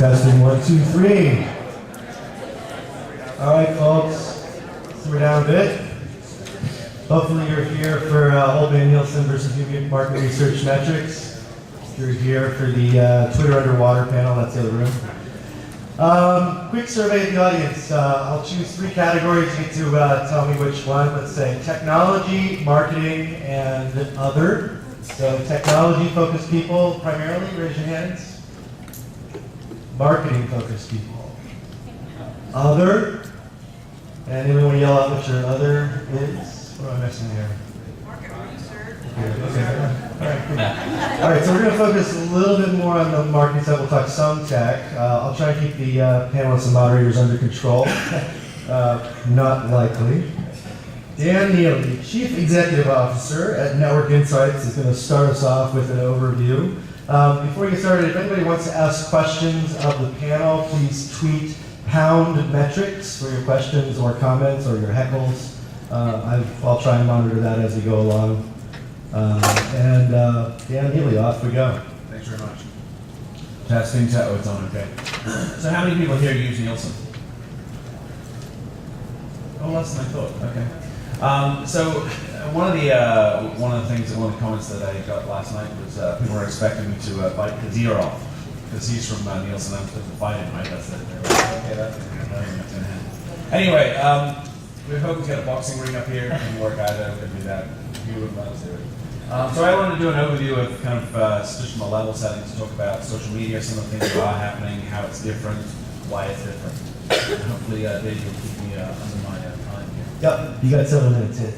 Testing, 1, 2, 3. All right, folks, so we're down a bit. Hopefully you're here for Old-Man Nielsen versus New Market Research Metrics. You're here for the Twitter Underwater panel, that's the other room. Quick survey of the audience. I'll choose 3 categories. You get to tell me which one. Let's say technology, marketing, and other. So technology-focused people primarily, raise your hands. Marketing-focused people. Other. And anyone want to yell out what your other is? What am I missing here? Market research. Okay. All right, so we're going to focus a little bit more on the marketing side. We'll talk some tech. I'll try to keep the panelists and moderators under control. Not likely. Dan Neely, Chief Executive Officer at Network Insights, is going to start us off with an overview. Before we get started, if anybody wants to ask questions of the panel, please tweet #metrics for your questions or comments or your heckles. I'll try and monitor that as we go along. Dan Neely, off we go. Thanks very much. Testing, oh, it's on, okay. So how many people here use Nielsen? Oh, less than I thought, okay. So one of the things, one of the comments that I got last night was people were expecting me to bite the deer off because he's from Nielsen. I'm supposed to fight him, right? That's it. Okay, that's in hand. Anyway, we're hoping to get a boxing ring up here. Didn't work either. We could do that. You wouldn't let us do it. So I wanted to do an overview of kind of just from a level setting to talk about social media, some of the things that are happening, how it's different, why it's different. Hopefully, Dave, you'll keep me under my time here. Yep, you got 7 minutes here.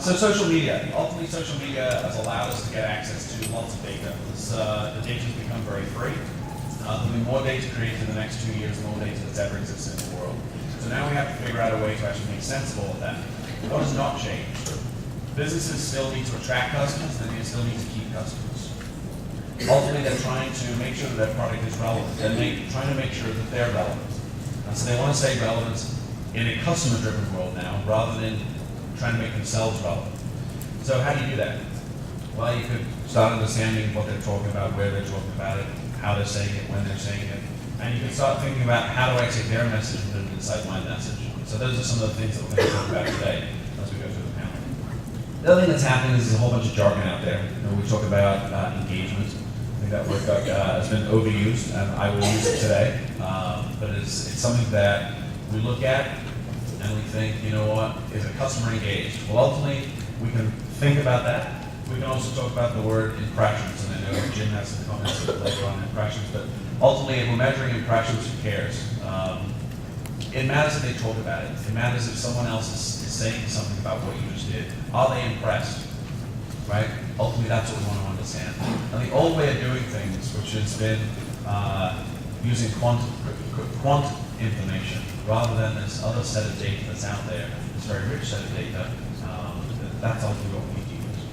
So social media. Ultimately, social media has allowed us to get access to lots of data. The data has become very free. There'll be more data created in the next 2 years than more data that's ever existed in the world. So now we have to figure out a way to actually make sense of all of that. What has not changed? Businesses still need to attract customers, and they still need to keep customers. Ultimately, they're trying to make sure that their product is relevant. They're trying to make sure that they're relevant. And so they want to stay relevant in a customer-driven world now, rather than trying to make themselves relevant. So how do you do that? Well, you could start understanding what they're talking about, where they're talking about it, how they're saying it, when they're saying it. And you can start thinking about how do I take their message and put it inside my message. So those are some of the things that we're going to talk about today as we go through the panel. The other thing that's happening is there's a whole bunch of jargon out there. We talk about engagement. I think that word has been overused, and I will use it today. But it's something that we look at and we think, you know what, is a customer engaged? Well, ultimately, we can think about that. We can also talk about the word impressions, and I know Jim has some comments later on impressions, but ultimately, if we're measuring impressions, who cares? It matters if they talk about it. It matters if someone else is saying something about what you just did. Are they impressed? Right? Ultimately, that's what we want to understand. And the old way of doing things, which has been using quant information, rather than this other set of data that's out there, this very rich set of data, that's ultimately what we need to use.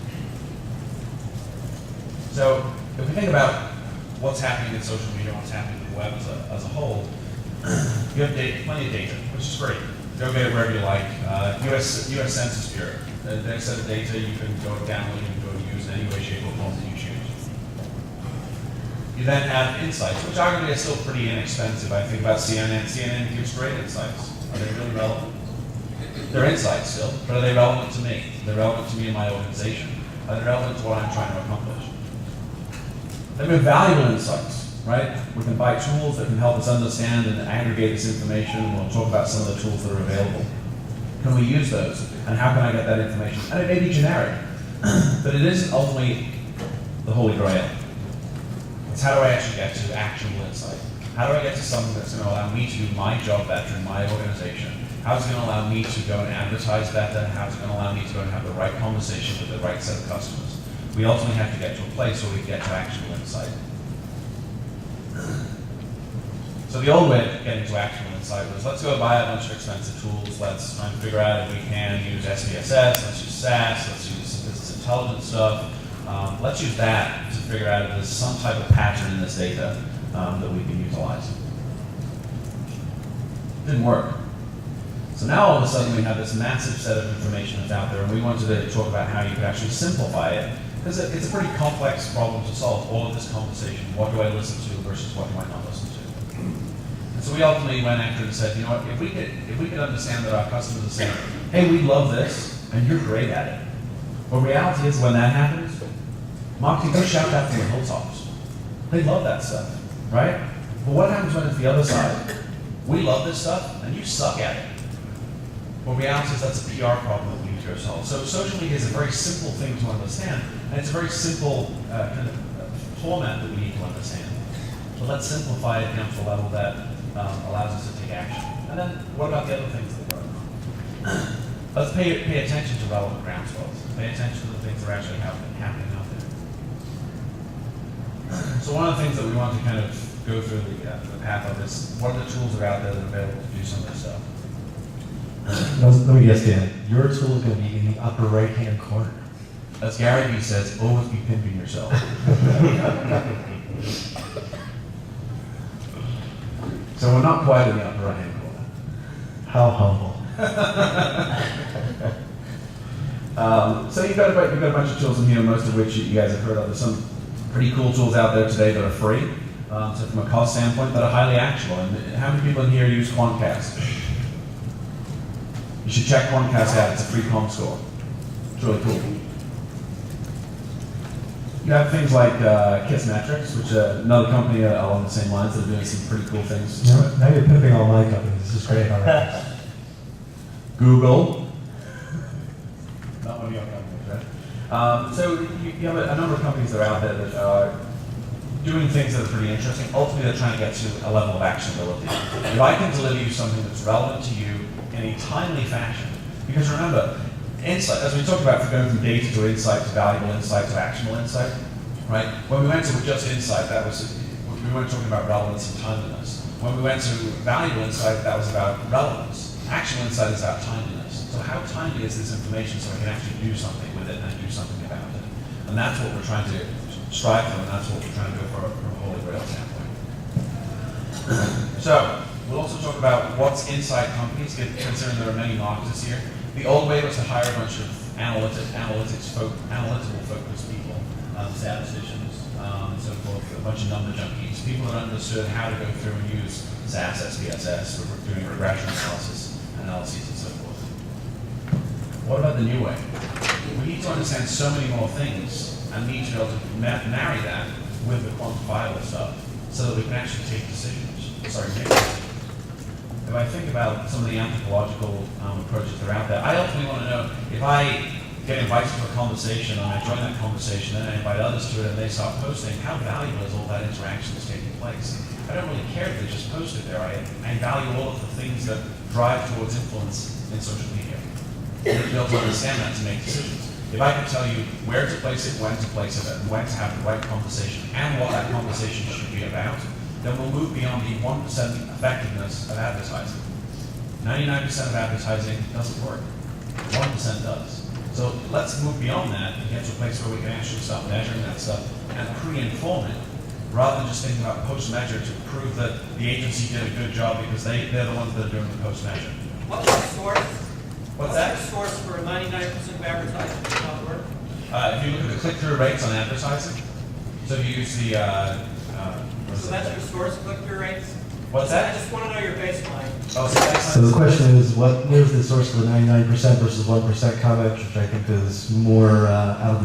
So if we think about what's happening in social media, what's happening in the web as a whole, you have data, plenty of data, which is great. Go get it wherever you like. US Census Bureau, their set of data you can go download, you can go use in any way, shape, or form that you choose. You then have insights, which arguably are still pretty inexpensive. I think about CNN. CNN gives great insights. Are they really relevant? They're insights still, but are they relevant to me? They're relevant to me and my organization. Are they relevant to what I'm trying to accomplish? Then we have valuable insights, right? We can buy tools that can help us understand and aggregate this information. We'll talk about some of the tools that are available. Can we use those? And how can I get that information? And it may be generic, but it isn't ultimately the holy grail. It's how do I actually get to actionable insight? How do I get to something that's going to allow me to do my job better in my organization? How's it going to allow me to go and advertise better? How's it going to allow me to go and have the right conversation with the right set of customers? We ultimately have to get to a place where we get to actionable insight. So the old way of getting to actionable insight was, let's go buy a bunch of expensive tools. Let's try and figure out if we can use SPSS, let's use SAS, let's use some business intelligence stuff. Let's use that to figure out if there's some type of pattern in this data that we can utilize. Didn't work. So now all of a sudden we have this massive set of information that's out there, and we wanted to talk about how you could actually simplify it. Because it's a pretty complex problem to solve, all of this conversation. What do I listen to versus what do I not listen to? And so we ultimately went after and said, you know what, if we could understand that our customers are saying, hey, we love this, and you're great at it. But reality is when that happens, marketing, they shout that from the hilltops. They love that stuff, right? But what happens when it's the other side? We love this stuff, and you suck at it. Well, reality is that's a PR problem that we need to go solve. So social media is a very simple thing to understand, and it's a very simple kind of format that we need to understand. But let's simplify it down to a level that allows us to take action. And then what about the other things that are going on? Let's pay attention to relevant groundswells. Pay attention to the things that are actually happening out there. So one of the things that we want to kind of go through the path of is, what are the tools that are out there that are available to do some of this stuff? Let me guess, Dan. Your tool is going to be in the upper right-hand corner. As Gary Vee says, always be pimping yourself. So we're not quite in the upper right-hand corner. How humble. So you've got a bunch of tools in here, most of which you guys have heard of. There's some pretty cool tools out there today that are free. So from a cost standpoint, that are highly actionable. And how many people in here use Quantcast? You should check Quantcast out. It's a free comm score. It's really cool. You have things like Kissmetrics, which another company along the same lines that are doing some pretty cool things. Now you're pimping all my companies. This is great. All right. Google. Not one of your companies, right? So you have a number of companies that are out there that are doing things that are pretty interesting. Ultimately, they're trying to get to a level of actionability. If I can deliver you something that's relevant to you in a timely fashion, because remember, insight, as we talked about, for going from data to insight to valuable insight to actionable insight, right? When we went to just insight, we weren't talking about relevance and timeliness. When we went to valuable insight, that was about relevance. Actionable insight is about timeliness. So how timely is this information so I can actually do something with it and do something about it? And that's what we're trying to strive for, and that's what we're trying to go for from a Holy Grail standpoint. So we'll also talk about what's inside companies, considering there are many marketers here. The old way was to hire a bunch of analytical focused people, statisticians, and so forth, a bunch of number junkies, people that understood how to go through and use SAS, SPSS, for doing regression analyses, and so forth. What about the new way? We need to understand so many more things and need to be able to marry that with the quantifiable stuff so that we can actually make decisions. If I think about some of the anthropological approaches that are out there, I ultimately want to know if I get invited to a conversation and I join that conversation and I invite others to it and they start posting, how valuable is all that interaction that's taking place? I don't really care if they just post it there. I value all of the things that drive towards influence in social media. And be able to understand that to make decisions. If I can tell you where to place it, when to place it, and when to have the right conversation, and what that conversation should be about, then we'll move beyond the 1% effectiveness of advertising. 99% of advertising doesn't work. 1% does. So let's move beyond that and get to a place where we can actually start measuring that stuff and pre-inform it, rather than just thinking about post-measure to prove that the agency did a good job because they're the ones that are doing the post-measure. What's the source? What's that? The source for 99% of advertising does not work? If you look at the click-through rates on advertising, so if you use the So that's your source, click-through rates? What's I that? just want to know your baseline. Oh, So the question is, where's the source for the 99% versus 1% comment, which I think is more out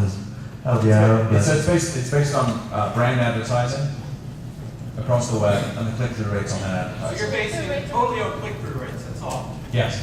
of the arrow. So it's based on brand advertising across the web and the click-through rates on that So advertising. you're basing it totally on click-through rates, that's all. Yes.